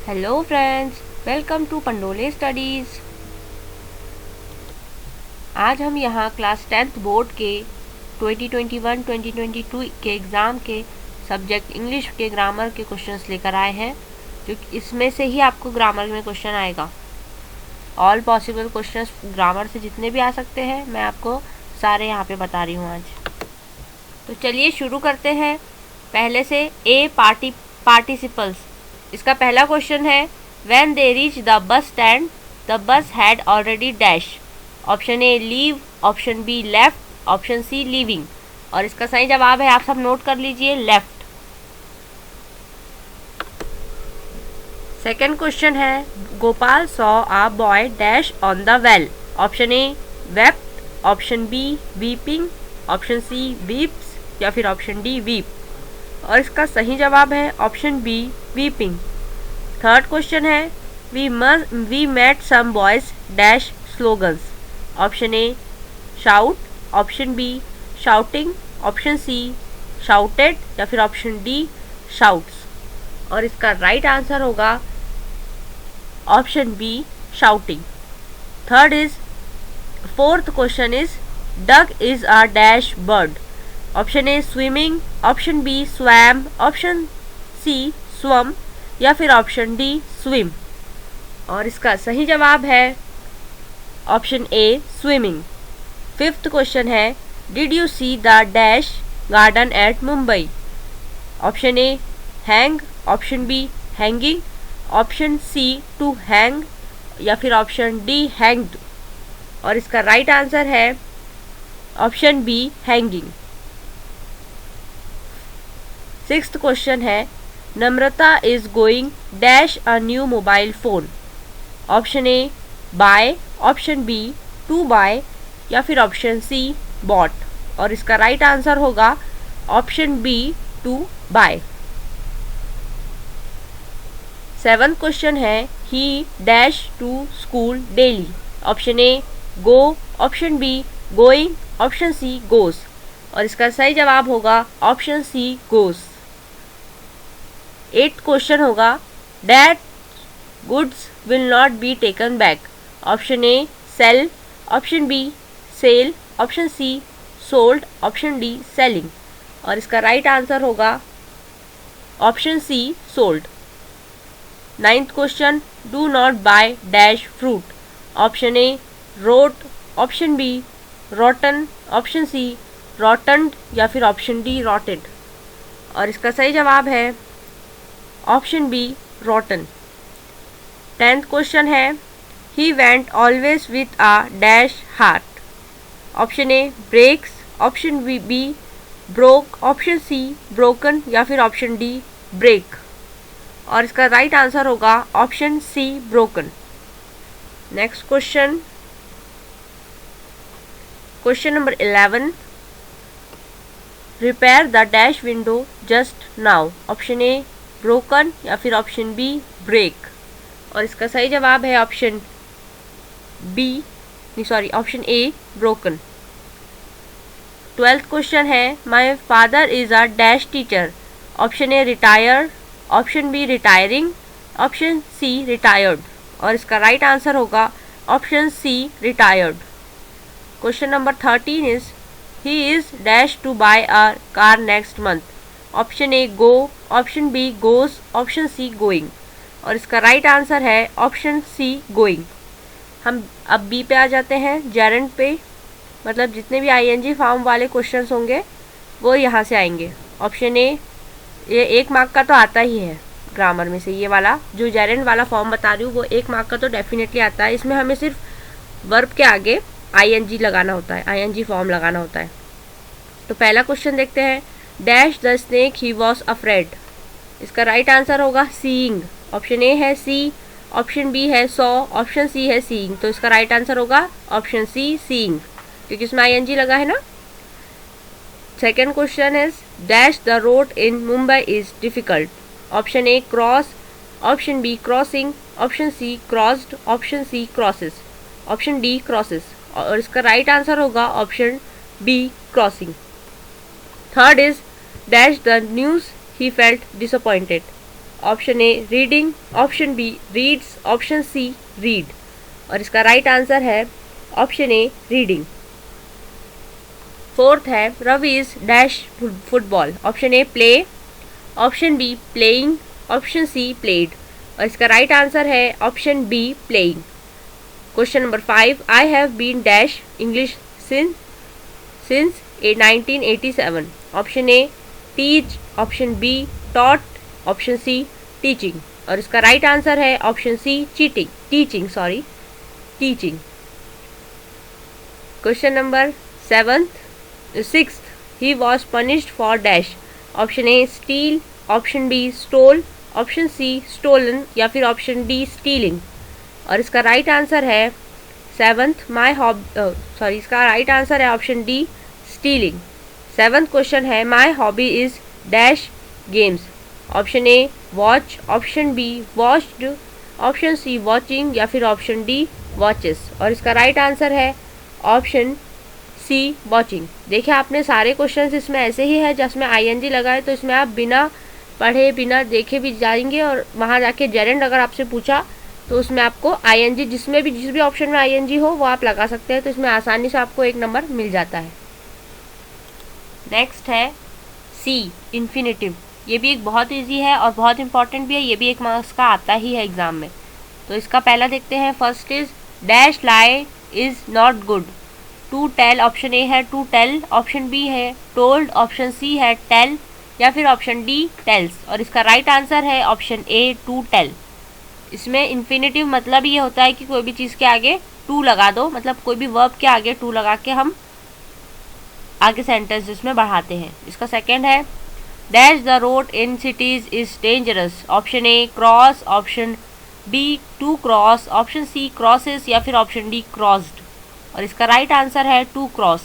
Hello friends, welcome to Pandole studies. आज हम यहाँ क्लास 10th बोर्ड के 2021-2022 के एग्ज़ाम के सब्जेक्ट इंग्लिश के ग्रामर के क्वेश्चंस लेकर आए हैं, जो इसमें से ही आपको ग्रामर में क्वेश्चन आएगा। ऑल पॉसिबल क्वेश्चंस ग्रामर से जितने भी आ सकते हैं मैं आपको सारे यहाँ पे बता रही हूँ आज। तो चलिए शुरू करते हैं। पहले से पार्टिसिपल्स। इसका पहला क्वेश्चन है, when they reach the bus stand the bus had already dash. Option A leave, option B left, option C leaving. और इसका सही जवाब है, आप सब नोट कर लीजिए, लेफ्ट। सेकेंड क्वेश्चन है, Gopal saw a boy dash on the well. Option A wept, option B weeping, option C weeps या फिर ऑप्शन डी वीप। और इसका सही जवाब है option B weeping. Third question है, we met some boys dash slogans. Option A shout, option B shouting, option C shouted या फिर ऑप्शन डी शाउट्स। और इसका राइट आंसर होगा option B shouting. Fourth question is, duck is a dash bird. Option A swimming, option B swam, option C swum या फिर option D swim. और इसका सही जवाब है option A swimming. Fifth question है, did you see the dash garden at Mumbai. Option A hang, option B hanging, option C to hang या फिर ऑप्शन डी हैंग्ड। और इसका राइट आंसर है option B hanging. Sixth question है, Namrata is going dash a new mobile phone. Option A buy, option B to buy या फिर option C bought. और इसका राइट आंसर होगा option B to buy. Seventh question है, he dash to school daily. Option A go, option B going, option C goes. और इसका सही जवाब होगा option C goes. Eighth question होगा, that goods will not be taken back. Option A sale, option B sell, option C sold, option D selling. और इसका right answer होगा option C sold. Ninth question, do not buy dash fruit. Option A rot, option B रॉटन, option C रॉटन्ड या फिर option D rotted. और इसका सही जवाब है ऑप्शन बी रॉटन। 10th क्वेश्चन है, he went always with a dash heart. Option A breaks, option B broke, option C broken या फिर ऑप्शन डी ब्रेक। और इसका राइट आंसर होगा option C broken. Next question, question number 11, repair the dash window just now. Option A broken या फिर option be break. और इसका सही जवाब है option A broken. 12th question है, my father is a dash teacher. Option A retired, option B retiring, option C retired. और इसका राइट आंसर होगा option C retired. Question number 13 is, he is dash to buy a car next month. Option A go, option B goes, option C going. और इसका right answer है option C going. हम अब B पे आ जाते हैं, Geraint पे। मतलब जितने भी आईएनजी फॉर्म वाले क्वेश्चंस होंगे वो यहाँ से आएंगे। ऑप्शन ए, ये 1 मार्क का तो आता ही है ग्रामर में से। ये वाला जो जेरेंट वाला फॉर्म बता रही हूँ वो 1 मार्क का तो डेफिनेटली आता है। इसमें हमें सिर्फ वर्ब के आगे आईएनजी लगाना होता है, आईएनजी फॉर्म लगाना होता है। तो पहला क्वेश्चन देखते हैं, dash the snake he was afraid. इसका राइट आंसर होगा सीइंग। ऑप्शन ए है सी, ऑप्शन बी है सॉ, ऑप्शन सी है सीइंग। तो इसका राइट आंसर होगा ऑप्शन सी सीइंग, क्योंकि इसमें आईएनजी लगा है ना। Second question is, dash the road in Mumbai is difficult. Option A cross, option B crossing, option C crossed, option C crosses, option D crosses. और इसका राइट आंसर होगा option B crossing. Third is, dash the news he felt disappointed. Option A reading, option B reads, option C read. और इसका right answer है option A reading. Fourth है Ravi is dash football. Option A play, option B playing, option C played. और इसका right answer है option B playing. Question number 5, I have been dash English since 1987। Option A teach, option B taught, option C teaching. और इसका right answer है option C teaching. Question number 6, he was punished for dash. Option A steal, option B stole, option C stolen या फिर option D stealing. और इसका right answer है इसका right answer है option D stealing. 7th question है my hobby is dash games. Option A watch, option B watched, option C watching या फिर ऑप्शन डी वॉचेस। और इसका राइट आंसर है ऑप्शन सी वॉचिंग। देखिए आपने सारे क्वेश्चंस इसमें ऐसे ही है जिसमें आईएनजी लगाए, तो इसमें आप बिना पढ़े बिना देखे भी जाएंगे और वहाँ जाके जेरेंड अगर आपसे पूछा तो उसमें आपको आईएनजी जिस भी ऑप्शन में आईएनजी हो वो आप लगा सकते हैं, तो इसमें आसानी से आपको 1 नंबर मिल जाता है। नेक्स्ट है सी इन्फिनेटिव। ये भी एक बहुत इजी है और बहुत इंपॉर्टेंट भी है, ये भी 1 मार्क्स का आता ही है एग्जाम में। तो इसका पहला देखते हैं। First is dash lie is not good. To tell, option A है टू टेल, ऑप्शन बी है टोल्ड, ऑप्शन सी है टेल या फिर ऑप्शन डी टेल्स। और इसका राइट आंसर है ऑप्शन ए टू टेल। इसमें इन्फिनेटिव मतलब ये होता है कि कोई भी चीज़ के आगे टू लगा दो, मतलब कोई भी वर्ब के आगे टू लगा के हम आगे सेंटेंस इसमें बढ़ाते हैं। इसका सेकंड है dash the road in cities is dangerous. Option A cross, option B to cross, option C crosses या फिर ऑप्शन डी क्रॉस्ड। और इसका राइट आंसर है टू क्रॉस।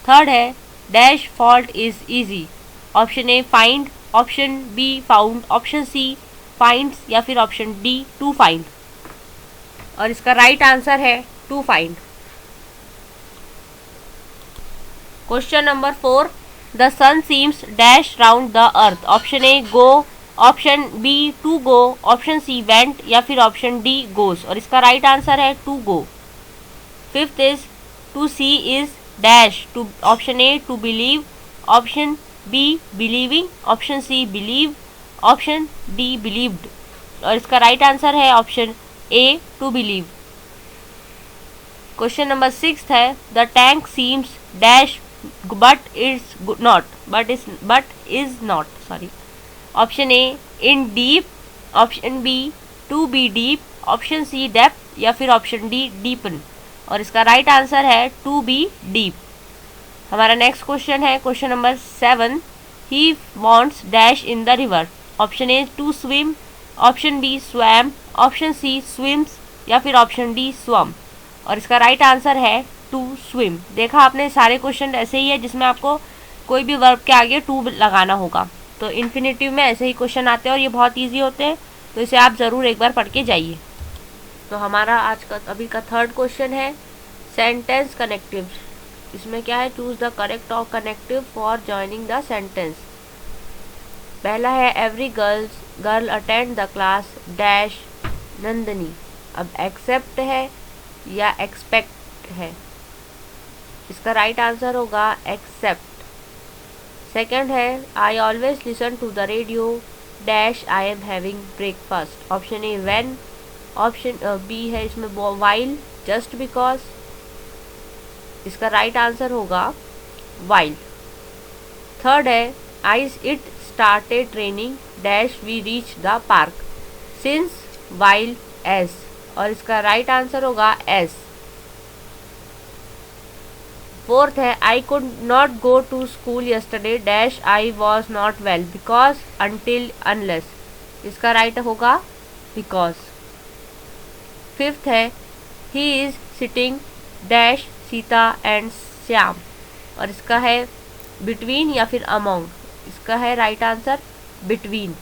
थर्ड है dash fault is easy. Option A find, option B found, option C finds या फिर option D to find. और इसका राइट आंसर है to find. Question number 4, the sun seems dash round the earth. Option A go, option B to go, option C went या फिर option D goes. और इसका right answer है to go. Fifth is to see is dash to. Option A to believe, option B believing, option C believe, option D believed. और इसका right answer है option A to believe. Question number 6 है the tank seems dash but is not sorry. Option A in deep, option B to be deep, option C depth या फिर option D deepen. और इसका right answer है to be deep. हमारा next question है question number 7, he wants dash in the river. Option A to swim, option B swam, option C swims या फिर option D swum. और इसका right answer है टू स्विम। देखा आपने सारे क्वेश्चन ऐसे ही है जिसमें आपको कोई भी वर्ब के आगे टू लगाना होगा। तो इन्फिनेटिव में ऐसे ही क्वेश्चन आते हैं और ये बहुत इजी होते हैं, तो इसे आप ज़रूर एक बार पढ़ के जाइए। तो हमारा आज का अभी का थर्ड क्वेश्चन है सेंटेंस कनेक्टिव। इसमें क्या है, चूज द करेक्ट और connective for joining the sentence. पहला है every girl attend the class dash Nandini. अब एक्सेप्ट है या एक्सपेक्ट है, इसका राइट आंसर होगा एक्सेप्ट। सेकंड है I always listen to the radio dash I am having breakfast. Option A when, option B है इसमें वाइल, जस्ट बिकॉज। इसका राइट आंसर होगा वाइल। थर्ड है I it started raining dash we reach the park since while as. और इसका right answer होगा as. Fourth है I could not go to school yesterday dash I was not well because until unless. इसका right होगा because. Fifth है he is sitting dash Sita and Shyam. और इसका है बिटवीन या फिर अमोंग। इसका है राइट आंसर बिटवीन।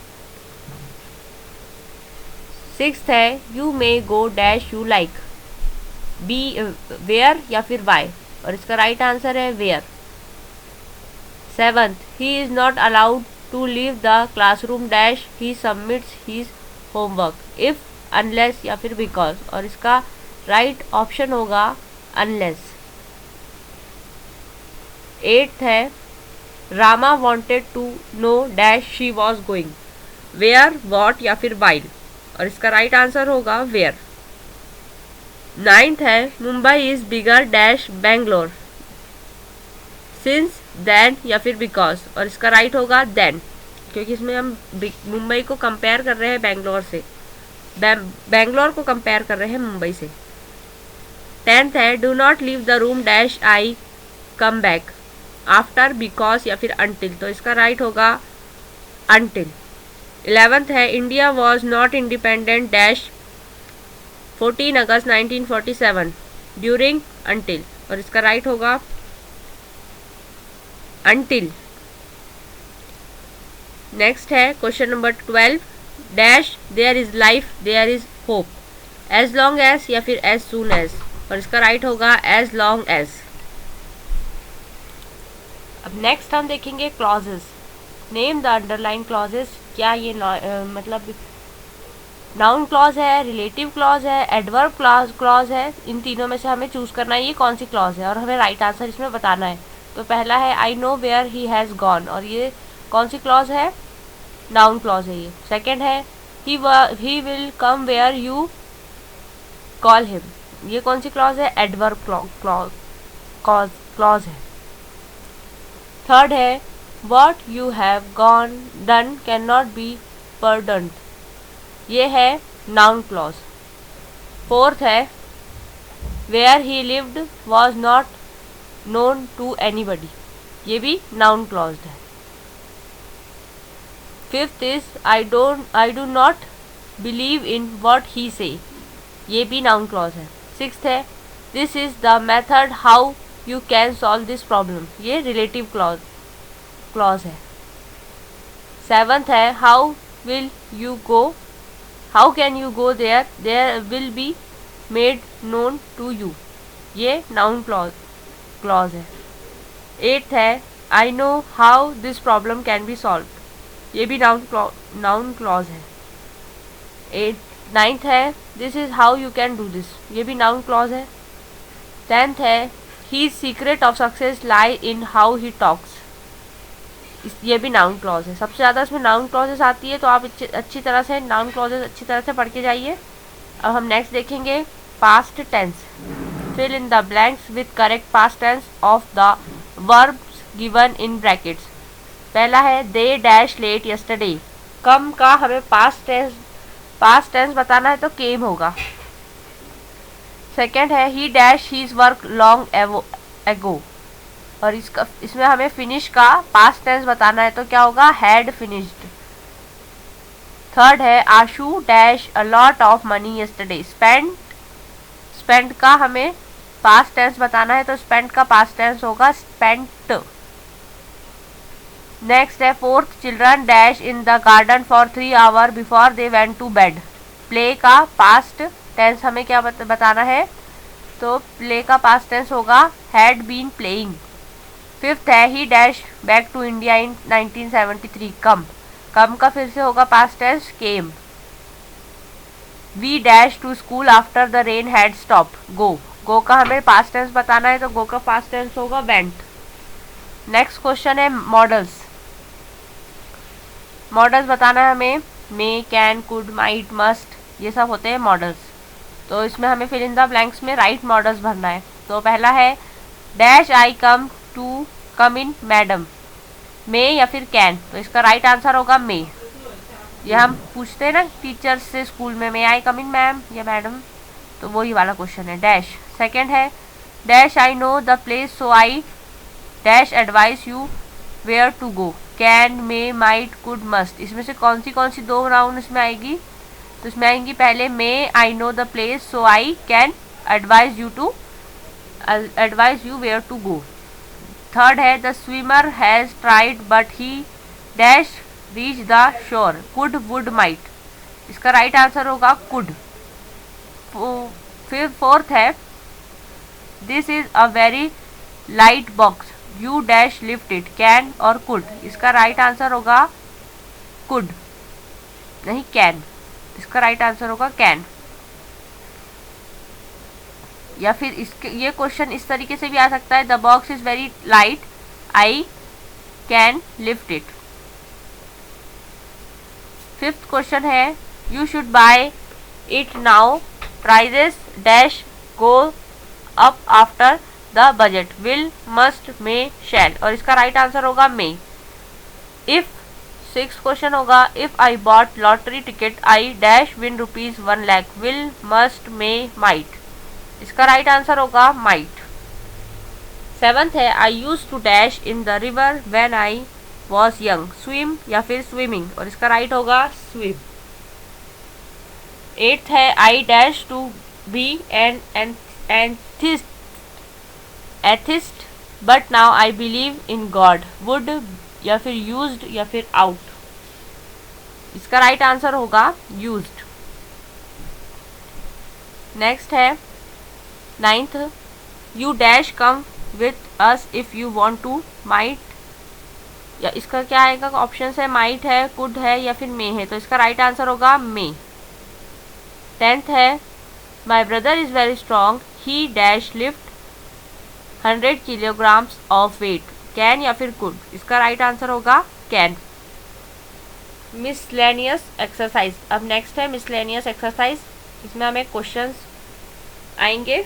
सिक्स्थ है you may go dash you like B where या फिर वाई। और इसका राइट आंसर है where. Seventh he is not allowed to leave the classroom dash he submits his homework. If, unless या फिर because, और इसका राइट ऑप्शन होगा अनलेस। 8th है Rama wanted to know dash she was going. Where, what या फिर while, और इसका राइट आंसर होगा वेयर। 9th है Mumbai is bigger dash Bangalore. Since, then या फिर बिकॉज, और इसका राइट होगा देन, क्योंकि इसमें हम मुंबई को कंपेयर कर रहे हैं बेंगलोर से, बेंगलोर को कंपेयर कर रहे हैं मुंबई से। 10th है do not leave the room dash I come back. After, because या फिर अनटिल, तो इसका राइट होगा अनटिल। 11th है India was not independent dash 14 August 1947 during until, और इसका राइट होगा अनटिल। नेक्स्ट है question number 12 dash there is life there is hope. As long as या फिर एज सून एज, और इसका राइट होगा एज लॉन्ग एज। अब नेक्स्ट हम देखेंगे clauses. Name the underline clauses. क्या ये मतलब नाउन क्लॉज है, रिलेटिव क्लॉज है, एडवर्ब क्लॉज है, इन तीनों में से हमें चूज करना है ये कौन सी क्लॉज है और हमें राइट आंसर इसमें बताना है। तो पहला है I know where he has gone, और ये कौन सी क्लॉज है, नाउन क्लॉज है ये। सेकेंड है he will come where you call him, ये कौन सी क्लॉज है, एडवर्ब क्लॉज है। थर्ड है what you have gone done can not be pardoned, ये है नाउन क्लॉज। फोर्थ है where he lived was not known to anybody, ये भी नाउन क्लॉज है। Fifth is I do not believe in what he say, ये भी noun clause है। Sixth है this is the method how you can solve this problem, ये relative clause है। Seventh है how will you go, how can you go there will be made known to you, ये noun clause है। Eighth है I know how this problem can be solve, ये भी noun clause है। Ninth है this is how you can do this, ये भी noun clause है। 10th है he secret of success lie in how he talks, ये भी नाउन क्लॉज है। सबसे ज़्यादा इसमें नाउन क्लॉजेस आती है, तो आप अच्छी तरह से नाउन क्लॉजेस अच्छी तरह से पढ़ के जाइए। अब हम नेक्स्ट देखेंगे past tense. Fill in the blanks with correct past tense of the verbs given in brackets. पहला है they dash late yesterday, come का हमें पास्ट टेंस बताना है तो केम होगा। सेकेंड है he dash his work long ago, और इसमें हमें फिनिश का पास्ट टेंस बताना है तो क्या होगा हैड फिनिश्ड। थर्ड है Ashu dash a lot of money yesterday, spend का हमें पास्ट टेंस बताना है तो स्पेंड का पास्ट टेंस होगा स्पेंट। नेक्स्ट है fourth children dash in the garden for 3 hour before they went to bed, play का पास्ट टेंस हमें क्या बताना है, तो प्ले का पास्ट टेंस होगा हैड बीन प्लेइंग। फिफ्थ है he dash back to India in 1973, come का फिर से होगा past tense came. We dash to school after the rain had stopped, go का हमें पास्ट टेंस बताना है तो गो का पास्ट टेंस होगा वेंट। नेक्स्ट क्वेश्चन है मॉडल्स बताना है हमें, may, can, could, might, must, ये सब होते हैं मॉडल्स। तो इसमें हमें फिल इन द ब्लैंक्स में राइट मॉडल्स भरना है। तो पहला है डैश आई कम इन मैडम, मे या फिर कैन, तो इसका राइट आंसर होगा मे। ये हम पूछते हैं ना टीचर्स से स्कूल में, मे आई कम इन मैम या मैडम, तो वही वाला क्वेश्चन है डैश। सेकेंड है dash I know the place so I dash advise you where to go, can, may, might, could, must, इसमें से कौन सी दो नाउन इसमें आएगी, तो इसमें आएंगी पहले may I know the place so I can advise you where to go. Third है the swimmer has tried but he dash reach the shore, could, would, might, इसका राइट आंसर होगा कुड। फिर फोर्थ है this is a very light box you dash lift it, can और could, इसका right answer होगा could, नहीं can. इसका right answer होगा कैन। या फिर इसके ये क्वेश्चन इस तरीके से भी आ सकता है, the box is very light, I can lift it. Fifth question है, you should buy it now, prices dash go up after the budget, will must may shall, और इसका राइट आंसर होगा मे। इफ सिक्स क्वेश्चन होगा, if I bought lottery ticket I dash win rupees 1 lakh, will must may might, इसका right answer होगा might. Seventh है, I use to dash in the river when I was young, swim या फिर swimming, और इसका right होगा swim. Eighth है, I dash to be an atheist but now I believe in God, would या फिर used या फिर आउट, इसका राइट आंसर होगा यूज्ड। नेक्स्ट है ninth, you dash come with us if you want to, might, या इसका क्या आएगा, ऑप्शन है माइट है, कुड है या फिर मे है, तो इसका राइट आंसर होगा मे। टेंथ है, my brother is very strong, he dash lift 100 kilograms of weight, can या फिर कुड, इसका राइट आंसर होगा कैन। मिसलेनियस एक्सरसाइज, अब नेक्स्ट है मिसलेनियस एक्सरसाइज। इसमें हमें क्वेश्चंस आएंगे।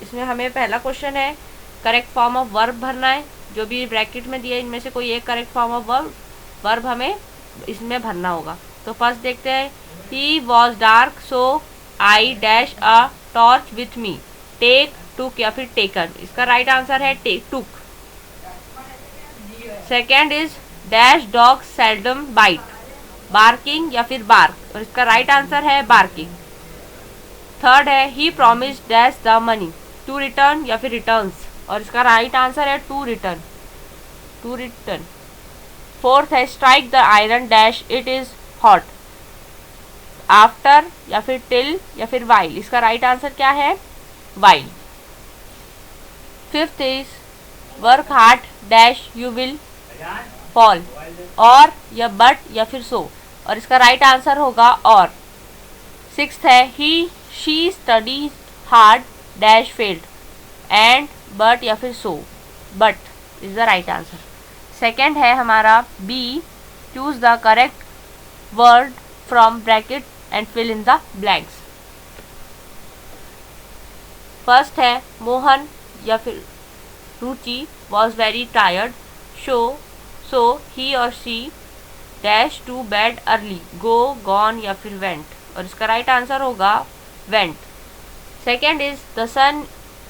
इसमें हमें पहला क्वेश्चन है, करेक्ट फॉर्म ऑफ वर्ब भरना है, जो भी ब्रैकेट में दिया इनमें से कोई एक करेक्ट फॉर्म ऑफ वर्ब हमें इसमें भरना होगा। तो फर्स्ट देखते हैं, he was dark so I dash a torch with me, take, took या फिर टेकन, इसका राइट आंसर है took. Second is dash dog seldom bite, barking या फिर बार्क, और इसका राइट आंसर है बार्किंग। थर्ड है, he promise dash the money, to return या फिर रिटर्न्स, और इसका राइट आंसर है टू रिटर्न। फोर्थ है, strike the iron dash it is hot, after या फिर टिल या फिर वाइल, इसका राइट आंसर क्या है while. Fifth is work hard dash you will fall, और या बट या फिर सो, और इसका राइट आंसर होगा और। सिक्स्थ है, he she studies hard dash failed, and but या फिर so, but is the right answer. Second है हमारा B, choose the correct word from bracket and fill in the blanks. First है, मोहन या फिर Ruchi was very tired, so he or she dash to bed early, go, gone या फिर went, और इसका right answer होगा went. Second is the sun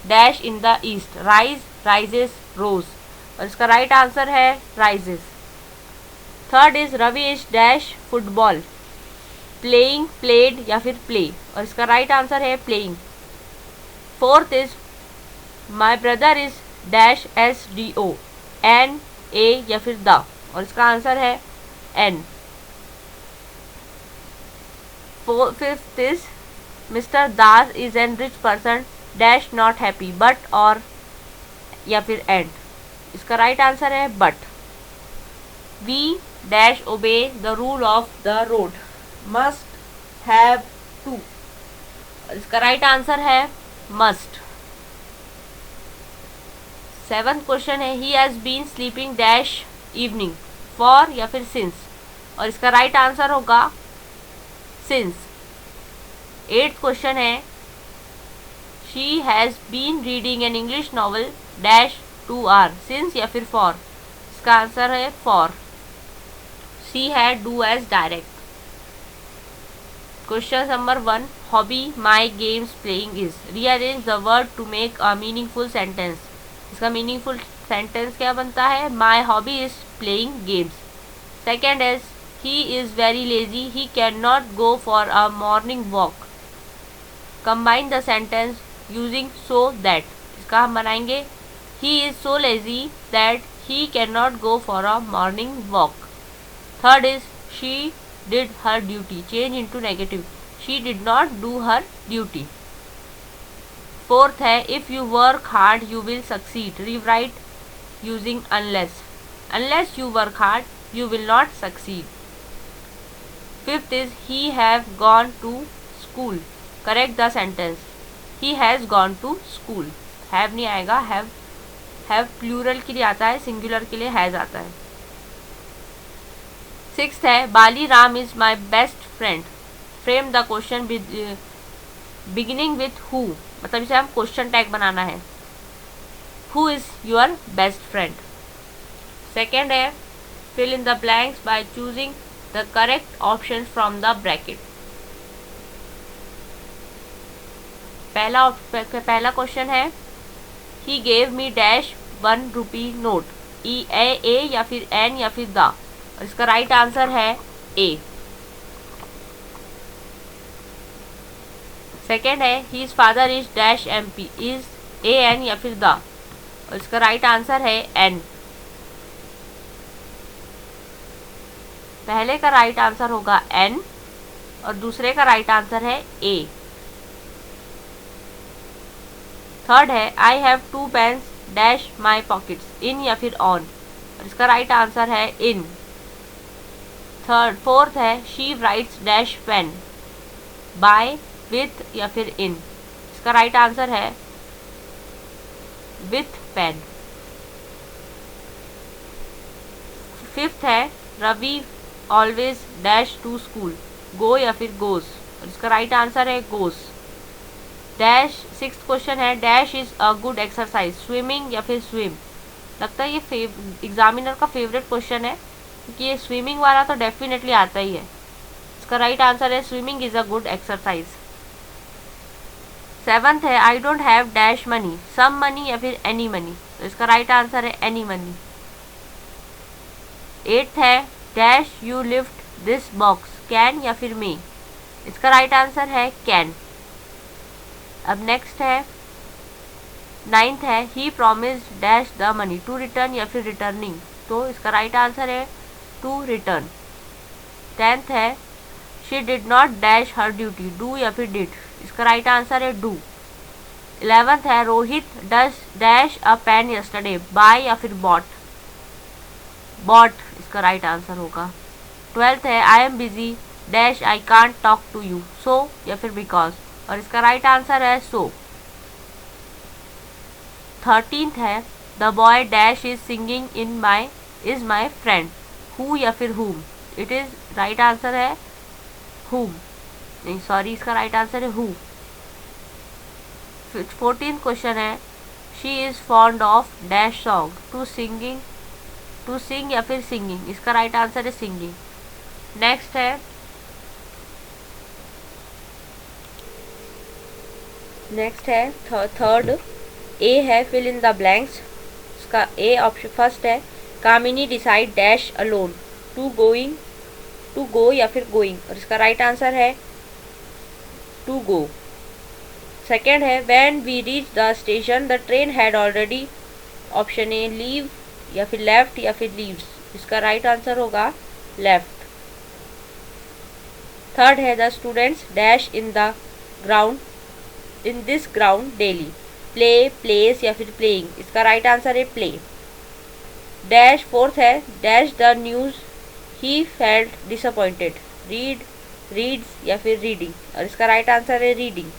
dash in the east, rise, rises, rose, और इसका राइट आंसर है rises. Third is Ravi is dash football, playing, played या फिर प्ले, और इसका राइट आंसर है playing. Fourth is my brother is dash SDO, an, a या फिर द, और इसका आंसर है an. Fifth is mister Das is an rich person dash not happy, but, or या फिर एंड, इसका राइट आंसर है but. We dash obey the rule of the road, must, have, to, इसका राइट आंसर है must. Seventh question है, he has been sleeping dash evening, for या फिर since, और इसका राइट आंसर होगा सिंस। एट्थ क्वेश्चन है, she has been reading an English novel dash two hours, since या फिर फॉर, इसका आंसर है फॉर। सी है do as directed. Question number 1, hobby my games playing is, rearrange the word to make a meaningful sentence, इसका meaningful sentence क्या बनता है, my hobby is playing games. Second is he is very lazy, he can not go for a morning walk, combine the sentence using so that, इसका हम बनाएंगे he is so lazy that he can not go for a morning walk. Third is she did her duty, change into negative, she did not do her duty. Fourth है, if you work hard you will succeed, rewrite using unless, unless you work hard you will not succeed, fifth is he have gone to school. Correct the sentence. He has gone to school. Have नहीं आएगा, have plural के लिए आता है, singular के लिए has आता है। सिक्स्थ है Bali Ram is my best friend. Frame the question beginning with who, मतलब इसे हम क्वेश्चन टैग बनाना है। Who is your best friend. Second है fill in the blanks by choosing the correct option from the bracket. पहला question है he gave me dash 1 rupee note. A या फिर एन या फिर द, और इसका राइट आंसर है ए। सेकेंड है his father is dash MP। Is a an या फिर द, और इसका राइट आंसर है एन। पहले का राइट आंसर होगा एन और दूसरे का राइट आंसर है ए। थर्ड है I have 2 pens dash my pockets. In या फिर ऑन, और इसका राइट आंसर है इन। फोर्थ है she writes dash pen. By, with या फिर इन, इसका राइट आंसर है विथ पेन। फिफ्थ है Ravi always dash to school. Go या फिर गोज, और इसका राइट आंसर है गोज। डैश सिक्स्थ क्वेश्चन है dash is a good exercise. Swimming या फिर स्विम, लगता है ये एग्जामिनर का फेवरेट क्वेश्चन है क्योंकि ये स्विमिंग वाला तो डेफिनेटली आता ही है। इसका राइट आंसर है swimming is a good exercise. Seventh है I don't have dash money. Some money या फिर एनी मनी, तो इसका राइट आंसर है एनी मनी। एट्थ है dash you lift this box. Can या फिर मे, इसका राइट आंसर है कैन। अब नेक्स्ट है नाइन्थ है he promised dash the money. To return या फिर रिटर्निंग, तो इसका राइट आंसर है टू रिटर्न। टेंथ है she did not dash her duty. Do या फिर डिड, इसका राइट आंसर है डू। 11th है Rohit does dash a pen yesterday. Buy या फिर बॉट, बॉट इसका राइट आंसर होगा। 12th है I am busy dash I can't talk to you. So या फिर बिकॉज, और इसका राइट आंसर है सो। 13th है the boy dash is singing in my is my friend. Who या फिर हुम, इट इज राइट आंसर है हुम, नहीं सॉरी, इसका राइट आंसर है हु। 14th क्वेश्चन है she is fond of dash song. To sing या फिर सिंगिंग, इसका राइट आंसर है सिंगिंग। नेक्स्ट है थर्ड ए है फिल इन द ब्लैंक्स। इसका ए ऑप्शन फर्स्ट है Kamini decide dash alone. To go या फिर गोइंग, और इसका राइट आंसर है टू गो। सेकेंड है when we reach the station the train had already. Option A leave या फिर लेफ्ट या फिर लीव्स, इसका राइट आंसर होगा लेफ्ट। थर्ड है the students dash in the ground in this ground daily. Play, plays या फिर प्लेइंग, इसका राइट आंसर है प्ले। डैश फोर्थ है dash the news he felt disappointed. Read, reads या फिर रीडिंग, और इसका राइट आंसर है रीडिंग।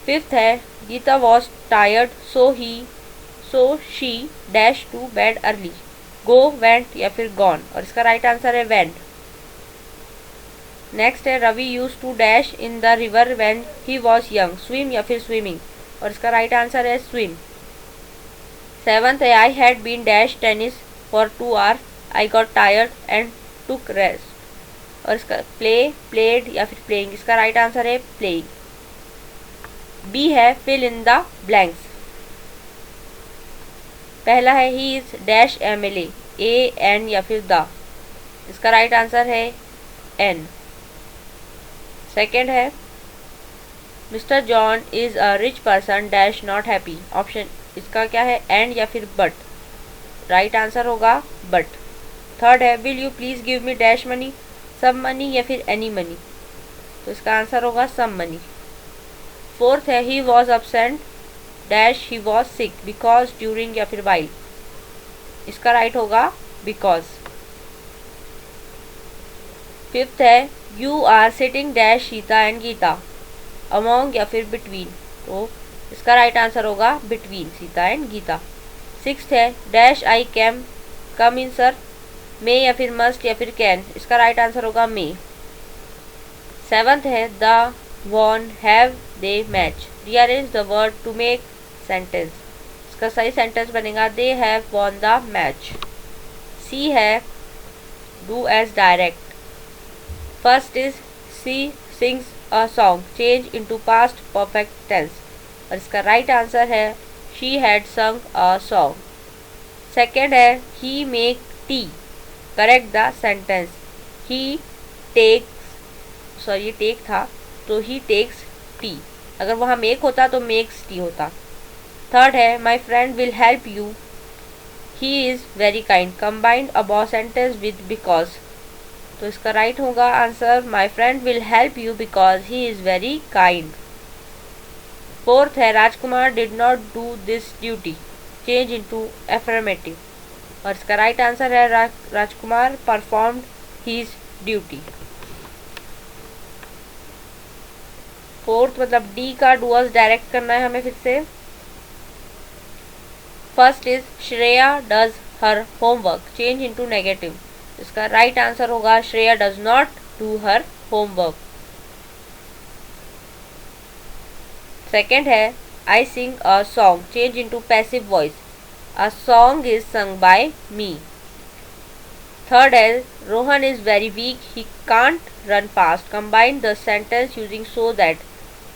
फिफ्थ है Gita was tired so she dash to bed early. Go, went या फिर गॉन, और इसका राइट आंसर है वेंट। नेक्स्ट है Ravi use to dash in the river when he was young. Swim या फिर स्विमिंग, और इसका राइट आंसर है स्विम। सेवंथ है I had been dash tennis for 2 hours। I got tired and took rest, और इसका play, played या फिर प्लेइंग, इसका राइट आंसर है प्लेइंग। बी है फिल इन द ब्लैंक्स। पहला है he is dash MLA। A, an या फिर द, इसका राइट आंसर है एन। सेकेंड है mister John is a rich person dash not happy. Option इसका क्या है एंड या फिर बट, राइट आंसर होगा बट। थर्ड है will you please give me dash money. Some money या फिर एनी मनी, तो इसका आंसर होगा सम मनी। फोर्थ है he was absent dash he was sick because, during या फिर वाइल, इसका राइट होगा बिकॉज। फिफ्थ है you are sitting dash Sita and Gita, among या फिर बिटवीन, तो इसका राइट आंसर होगा between Sita and Gita. Sixth है dash I came come in sir, may या फिर मस्ट या फिर कैन, इसका राइट आंसर होगा मे। सेवंथ है the won have they match, rearrange the word to make sentence, इसका सही सेंटेंस बनेगा they have won the match. C है do as direct, first is she sings a song, change into past perfect tense, और इसका right answer है she had sung a song. Second है he make tea, correct the sentence, he takes, sorry ये take था तो ही takes T, अगर वहाँ make होता तो मेक्स टी होता। थर्ड है my friend will help you, he is very kind, combined a sentence with because, तो इसका राइट होगा answer my friend will help you because he is very kind. Fourth है Rajkumar did not do this duty, change into affirmative, और इसका right answer है Rajkumar performed his duty. Fourth मतलब D का do as direct करना है हमें फिर से। First is Shreya does her homework, change into negative, इसका राइट आंसर होगा Shreya does not do her homework. Second है I sing a song, change into passive voice, a song is sung by me. Third है Rohan is very weak, he can't run fast, combine the sentence using so that,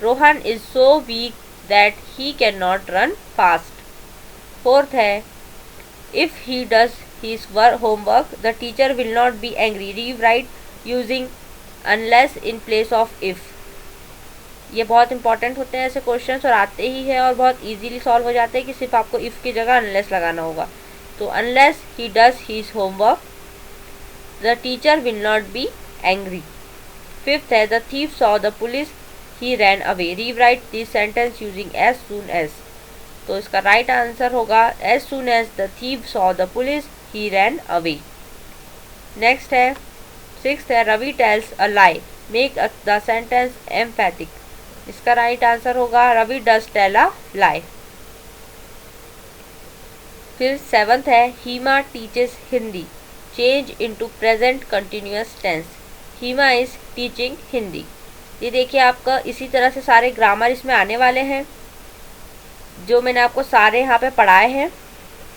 Rohan is so weak that he can not run fast. Fourth है if he does his homework the teacher will not be angry, rewrite using unless in place of if, ये बहुत important होते हैं ऐसे questions और आते ही है और बहुत इजीली सॉल्व हो जाते हैं कि सिर्फ आपको इफ की जगह अनलेस लगाना होगा, तो unless he does his homework the teacher will not be angry. Fifth है the thief saw the police he ran away, rewrite this sentence using as soon as, तो इसका राइट आंसर होगा as soon as the thief saw the police he ran away। Next है sixth है Ravi tells a lie, make the sentence emphatic, इसका right answer होगा Ravi does tell a lie. फिर seventh है Hima teaches Hindi, change into present continuous tense, Hima is teaching Hindi. ये देखिए आपका इसी तरह से सारे ग्रामर इसमें आने वाले हैं जो मैंने आपको सारे यहाँ पे पढ़ाए हैं,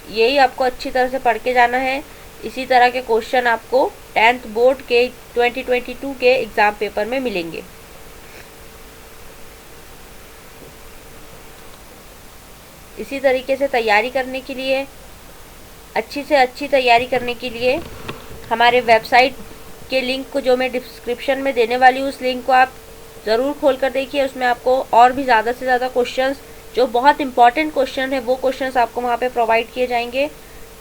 यही आपको अच्छी तरह से पढ़ के जाना है। इसी तरह के क्वेश्चन आपको 10th बोर्ड के 2022 के एग्ज़ाम पेपर में मिलेंगे। इसी तरीके से तैयारी करने के लिए, अच्छी से अच्छी तैयारी करने के लिए हमारे वेबसाइट के लिंक को जो मैं डिस्क्रिप्शन में देने वाली हूँ, उस लिंक को आप ज़रूर खोल कर देखिए। उसमें आपको और भी ज़्यादा से ज़्यादा क्वेश्चंस, जो बहुत इंपॉर्टेंट क्वेश्चन है वो क्वेश्चंस आपको वहाँ पे प्रोवाइड किए जाएंगे।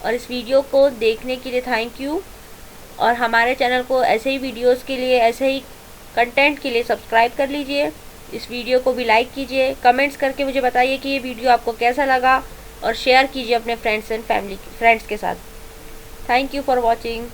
और इस वीडियो को देखने के लिए थैंक यू, और हमारे चैनल को ऐसे ही वीडियोस के लिए, ऐसे ही कंटेंट के लिए सब्सक्राइब कर लीजिए। इस वीडियो को भी लाइक कीजिए, कमेंट्स करके मुझे बताइए कि ये वीडियो आपको कैसा लगा, और शेयर कीजिए अपने फ्रेंड्स के साथ। Thank you for watching.